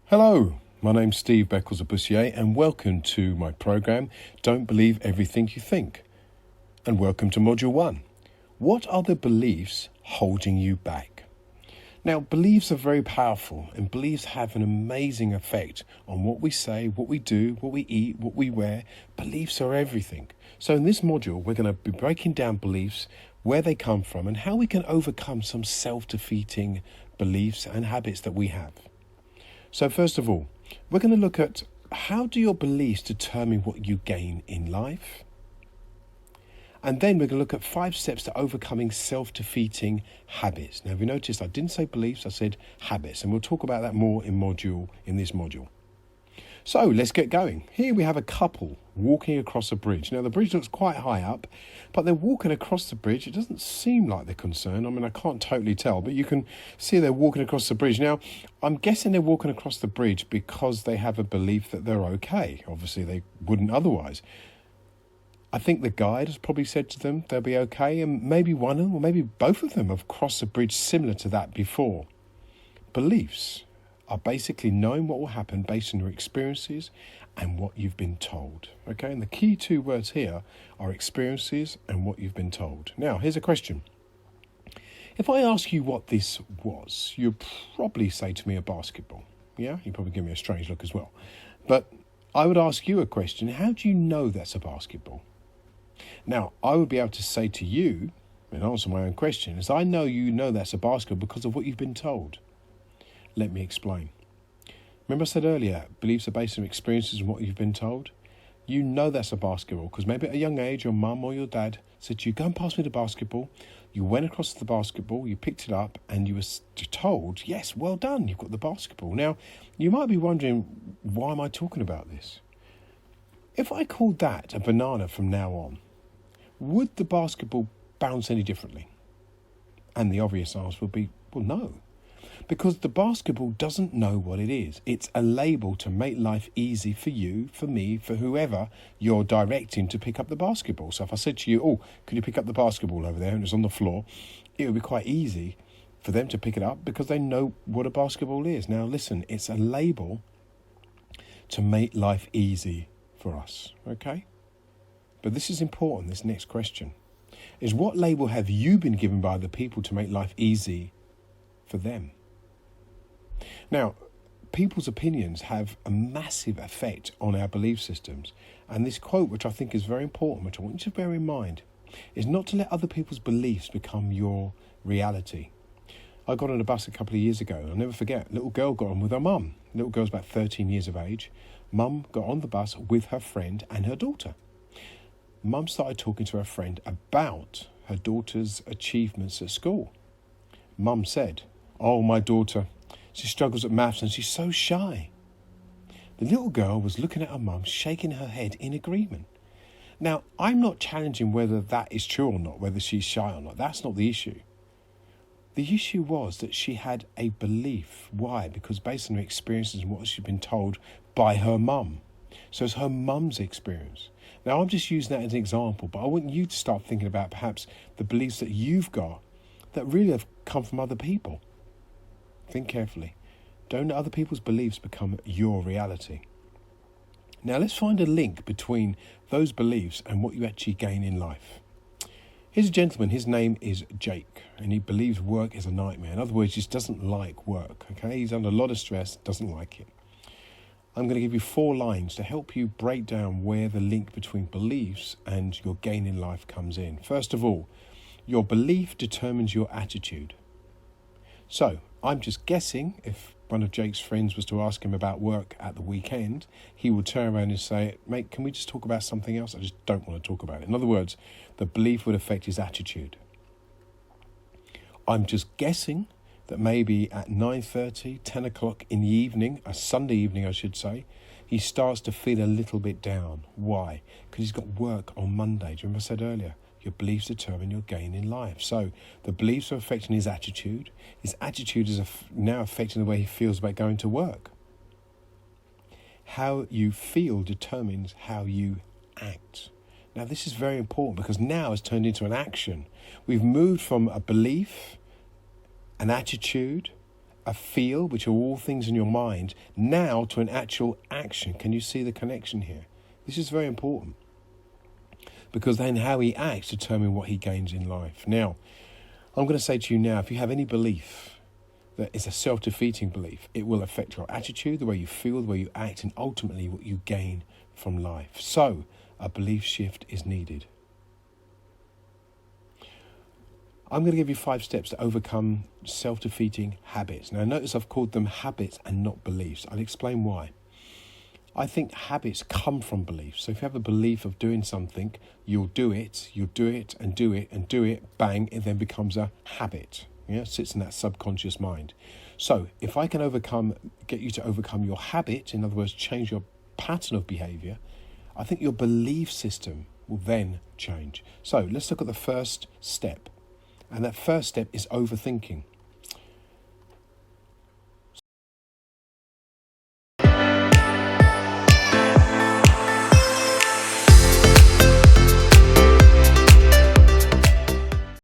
Hello, my name's Steve Beckles-Abussier and welcome to my program, Don't Believe Everything You Think. And welcome to Module 1. What are the beliefs holding you back? Now, beliefs are very powerful and beliefs have an amazing effect on what we say, what we do, what we eat, what we wear. Beliefs are everything. So in this module, we're going to be breaking down beliefs, where they come from and how we can overcome some self-defeating beliefs and habits that we have. So first of all, we're going to look at how do your beliefs determine what you gain in life? And then we're going to look at 5 steps to overcoming self-defeating habits. Now, if you noticed, I didn't say beliefs, I said habits. And we'll talk about that more in this module. So let's get going. Here we have a couple walking across a bridge. Now, the bridge looks quite high up, but they're walking across the bridge. It doesn't seem like they're concerned. I mean, I can't totally tell, but you can see they're walking across the bridge. Now, I'm guessing they're walking across the bridge because they have a belief that they're okay. Obviously, they wouldn't otherwise. I think the guide has probably said to them they'll be okay, and maybe one of them or maybe both of them have crossed a bridge similar to that before. Beliefs are basically knowing what will happen based on your experiences and what you've been told. Okay, and the key 2 words here are experiences and what you've been told. Now, here's a question. If I ask you what this was, you'd probably say to me a basketball. Yeah, you'd probably give me a strange look as well. But I would ask you a question. How do you know that's a basketball? Now, I would be able to say to you, and answer my own question, is I know you know that's a basketball because of what you've been told. Let me explain. Remember I said earlier, beliefs are based on experiences and what you've been told? You know that's a basketball because maybe at a young age your mum or your dad said to you, go and pass me the basketball. You went across the basketball, you picked it up and you were told, yes, well done, you've got the basketball. Now, you might be wondering, why am I talking about this? If I called that a banana from now on, would the basketball bounce any differently? And the obvious answer would be, well, no. Because the basketball doesn't know what it is. It's a label to make life easy for you, for me, for whoever you're directing to pick up the basketball. So if I said to you, oh, could you pick up the basketball over there and it's on the floor, it would be quite easy for them to pick it up because they know what a basketball is. Now listen, it's a label to make life easy for us, okay? But this is important, this next question, is what label have you been given by the people to make life easy for them? Now, people's opinions have a massive effect on our belief systems. And this quote, which I think is very important, which I want you to bear in mind, is not to let other people's beliefs become your reality. I got on a bus a couple of years ago. I'll never forget, a little girl got on with her mum. The little girl's about 13 years of age. Mum got on the bus with her friend and her daughter. Mum started talking to her friend about her daughter's achievements at school. Mum said, oh, my daughter, she struggles at maths and she's so shy. The little girl was looking at her mum, shaking her head in agreement. Now, I'm not challenging whether that is true or not, whether she's shy or not. That's not the issue. The issue was that she had a belief. Why? Because based on her experiences and what she'd been told by her mum. So it's her mum's experience. Now, I'm just using that as an example, but I want you to start thinking about perhaps the beliefs that you've got that really have come from other people. Think carefully. Don't let other people's beliefs become your reality. Now, let's find a link between those beliefs and what you actually gain in life. Here's a gentleman, his name is Jake, and he believes work is a nightmare. In other words, he just doesn't like work, okay? He's under a lot of stress, doesn't like it. I'm going to give you 4 lines to help you break down where the link between beliefs and your gain in life comes in. First of all, your belief determines your attitude. So, I'm just guessing if one of Jake's friends was to ask him about work at the weekend, he would turn around and say, mate, can we just talk about something else? I just don't want to talk about it. In other words, the belief would affect his attitude. I'm just guessing that maybe at 9:30, 10 o'clock in the evening, a Sunday evening I should say, he starts to feel a little bit down. Why? Because he's got work on Monday. Do you remember I said earlier? Your beliefs determine your gain in life. So the beliefs are affecting his attitude. His attitude is now affecting the way he feels about going to work. How you feel determines how you act. Now, this is very important because now it's turned into an action. We've moved from a belief, an attitude, a feel, which are all things in your mind, now to an actual action. Can you see the connection here? This is very important, because then how he acts determines what he gains in life. Now, I'm going to say to you now, if you have any belief that is a self-defeating belief, it will affect your attitude, the way you feel, the way you act, and ultimately what you gain from life. So, a belief shift is needed. I'm going to give you 5 steps to overcome self-defeating habits. Now, notice I've called them habits and not beliefs. I'll explain why. I think habits come from beliefs. So if you have a belief of doing something, you'll do it and do it and do it, bang, it then becomes a habit. Yeah, it sits in that subconscious mind. So if I can get you to overcome your habit, in other words, change your pattern of behaviour, I think your belief system will then change. So let's look at the first step. And that first step is overthinking.